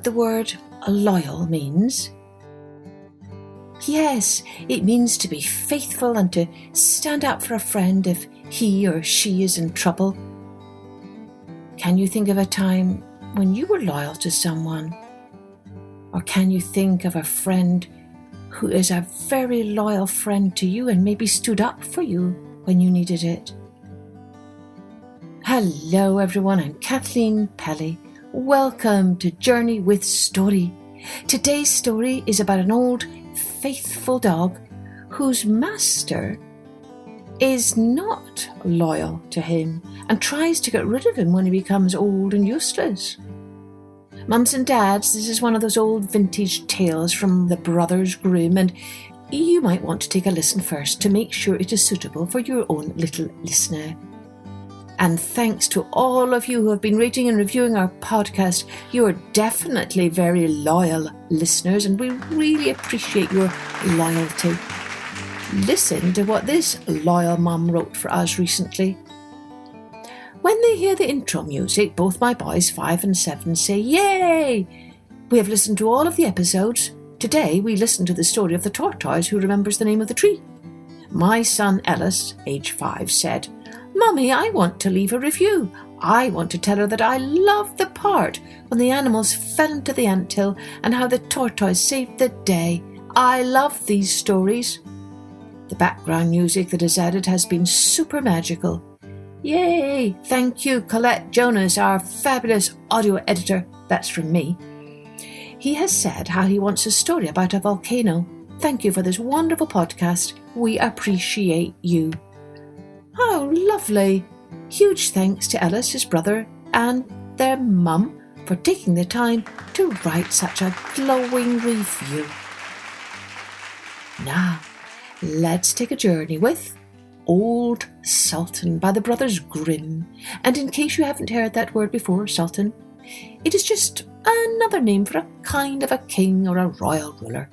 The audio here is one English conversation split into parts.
the word loyal means? Yes, it means to be faithful and to stand up for a friend if he or she is in trouble. Can you think of a time when you were loyal to someone? Or can you think of a friend who is a very loyal friend to you and maybe stood up for you when you needed it? Hello everyone, I'm Kathleen Pelly. Welcome to Journey with Story. Today's story is about an old, faithful dog whose master is not loyal to him and tries to get rid of him when he becomes old and useless. Mums and dads, this is one of those old vintage tales from the Brothers Grimm, and you might want to take a listen first to make sure it is suitable for your own little listener. And thanks to all of you who have been rating and reviewing our podcast. You are definitely very loyal listeners, and we really appreciate your loyalty. Listen to what this loyal mum wrote for us recently. When they hear the intro music, both my boys 5 and 7 say, "Yay!" We have listened to all of the episodes. Today we listened to the story of the tortoise who remembers the name of the tree. My son Ellis, age 5, said, "Mummy, I want to leave a review. I want to tell her that I loved the part when the animals fell into the anthill and how the tortoise saved the day. I love these stories. The background music that is added has been super magical. Yay! Thank you, Colette Jonas, our fabulous audio editor." That's from me. He has said how he wants a story about a volcano. Thank you for this wonderful podcast. We appreciate you. Oh, lovely. Huge thanks to Ellis, his brother, and their mum for taking the time to write such a glowing review. Now, let's take a journey with Old Sultan by the Brothers Grimm. And in case you haven't heard that word before, Sultan, it is just another name for a kind of a king or a royal ruler.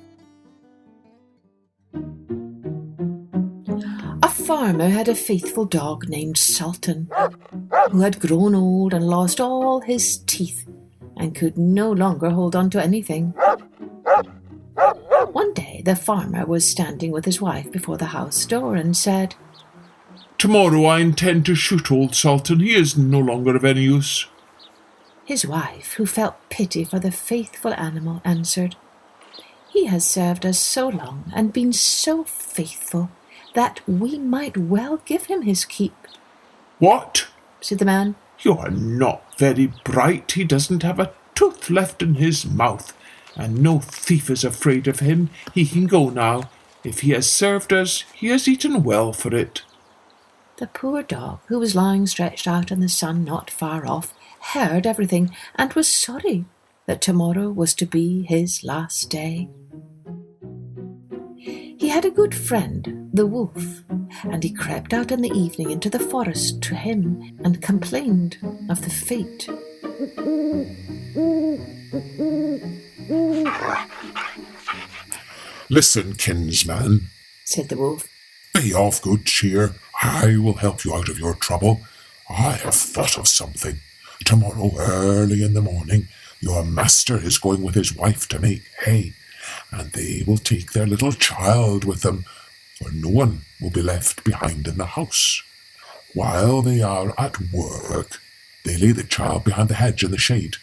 A farmer had a faithful dog named Sultan, who had grown old and lost all his teeth and could no longer hold on to anything. One day the farmer was standing with his wife before the house door and said, "Tomorrow I intend to shoot old Sultan. He is no longer of any use." His wife, who felt pity for the faithful animal, answered, "He has served us so long and been so faithful that we might well give him his keep." "What?" said the man. "You are not very bright. He doesn't have a tooth left in his mouth, and no thief is afraid of him. He can go now. If he has served us, he has eaten well for it." The poor dog, who was lying stretched out in the sun not far off, heard everything and was sorry that tomorrow was to be his last day. He had a good friend, the wolf, and he crept out in the evening into the forest to him and complained of the fate. "Listen, kinsman," said the wolf. "be of good cheer. I will help you out of your trouble. I have thought of something. Tomorrow early in the morning, your master is going with his wife to make hay, and they will take their little child with them, for no one will be left behind in the house. While they are at work, they lay the child behind the hedge in the shade.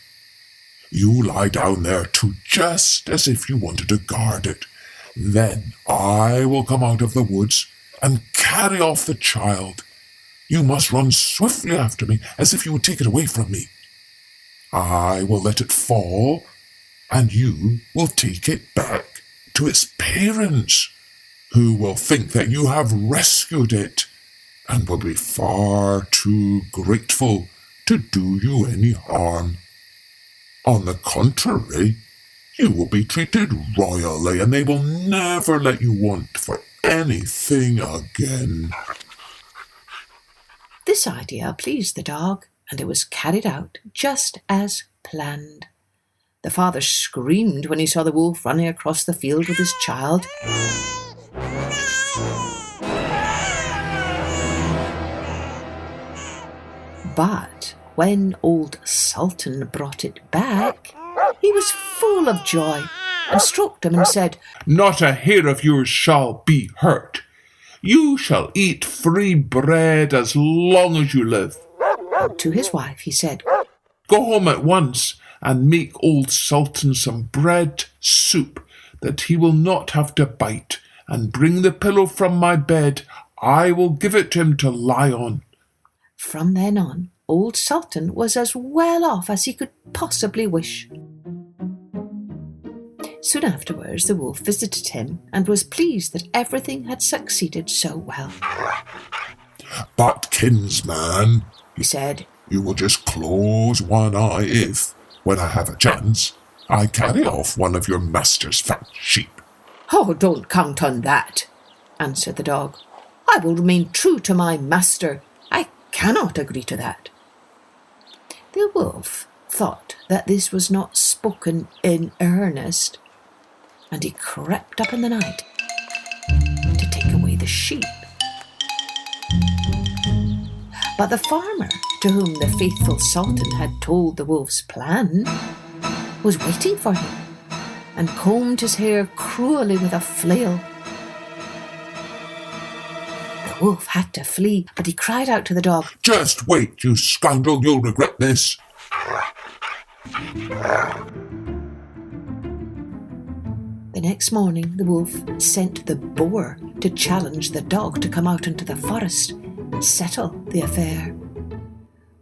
You lie down there too, just as if you wanted to guard it. Then I will come out of the woods and carry off the child. You must run swiftly after me, as if you would take it away from me. I will let it fall, and you will take it back to its parents, who will think that you have rescued it, and will be far too grateful to do you any harm. On the contrary, you will be treated royally, and they will never let you want for anything again." This idea pleased the dog, and it was carried out just as planned. The father screamed when he saw the wolf running across the field with his child. But when old Sultan brought it back, he he was full of joy and stroked him and said, "Not a hair of yours shall be hurt. You shall eat free bread as long as you live." And to his wife he said, "Go home at once and make old Sultan some bread soup that he will not have to bite, and bring the pillow from my bed. I will give it to him to lie on." From then on, old Sultan was as well off as he could possibly wish. Soon afterwards, the wolf visited him and was pleased that everything had succeeded so well. "But, kinsman," He said, "you will just close one eye if, when I have a chance, I carry off one of your master's fat sheep." "Oh, don't count on that," answered the dog. "I will remain true to my master. I cannot agree to that." The wolf thought that this was not spoken in earnest, and he crept up in the night to take away the sheep. But the farmer, to whom the faithful Sultan had told the wolf's plan, was waiting for him and combed his hair cruelly with a flail. The wolf had to flee, but he cried out to the dog, "Just wait, you scoundrel, you'll regret this." The next morning, the wolf sent the boar to challenge the dog to come out into the forest and settle the affair.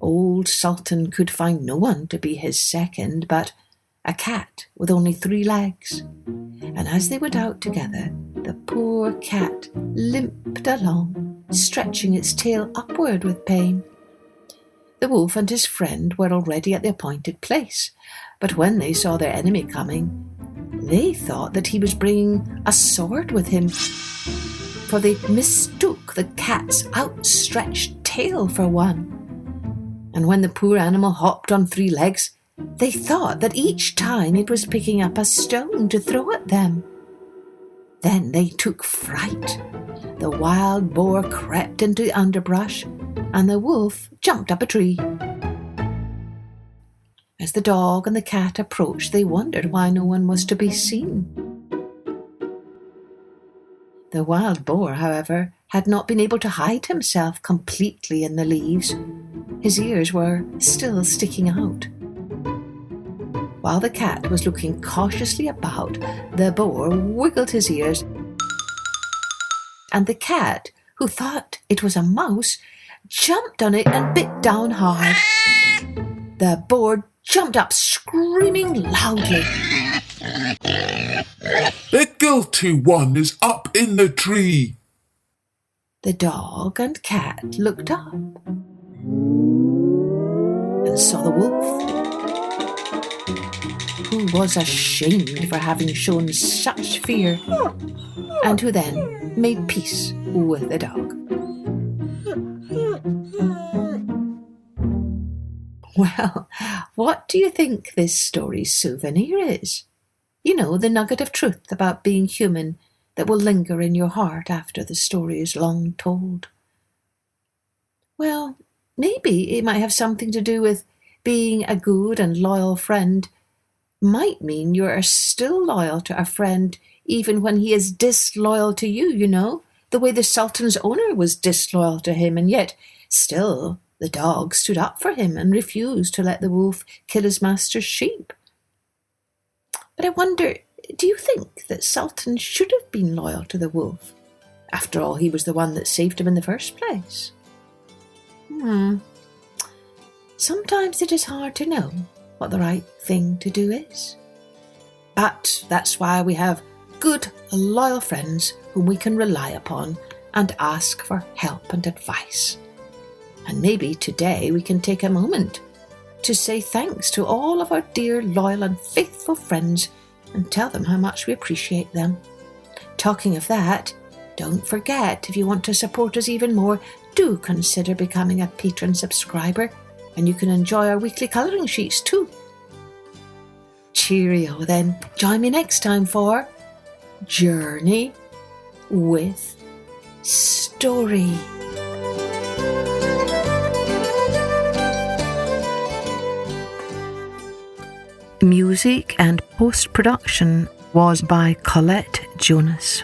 Old Sultan could find no one to be his second but a cat with only 3 legs. And as they went out together, the poor cat limped along, stretching its tail upward with pain. The wolf and his friend were already at the appointed place, but when they saw their enemy coming, they thought that he was bringing a sword with him, for they mistook the cat's outstretched tail for one. And when the poor animal hopped on 3 legs, they thought that each time it was picking up a stone to throw at them. Then they took fright. The wild boar crept into the underbrush, and the wolf jumped up a tree. As the dog and the cat approached, they wondered why no one was to be seen. The wild boar, however, had not been able to hide himself completely in the leaves. His ears were still sticking out. While the cat was looking cautiously about, the boar wiggled his ears, and the cat, who thought it was a mouse, jumped on it and bit down hard. The boar jumped up, screaming loudly. "The guilty one is up in the tree." The dog and cat looked up and saw the wolf, who was ashamed for having shown such fear, and who then made peace with the dog. Well, what do you think this story's souvenir is? You know, the nugget of truth about being human that will linger in your heart after the story is long told. Well, maybe it might have something to do with being a good and loyal friend might mean you are still loyal to a friend even when he is disloyal to you, you know, the way the Sultan's owner was disloyal to him, and yet still the dog stood up for him and refused to let the wolf kill his master's sheep. But I wonder, do you think that Sultan should have been loyal to the wolf? After all, he was the one that saved him in the first place. Sometimes it is hard to know what the right thing to do is. But that's why we have good, loyal friends whom we can rely upon and ask for help and advice. And maybe today we can take a moment to say thanks to all of our dear, loyal and faithful friends and tell them how much we appreciate them. Talking of that, don't forget, if you want to support us even more, do consider becoming a patron subscriber, and you can enjoy our weekly colouring sheets too. Cheerio then. Join me next time for Journey with Story. Music Music and post-production was by Colette Jonas.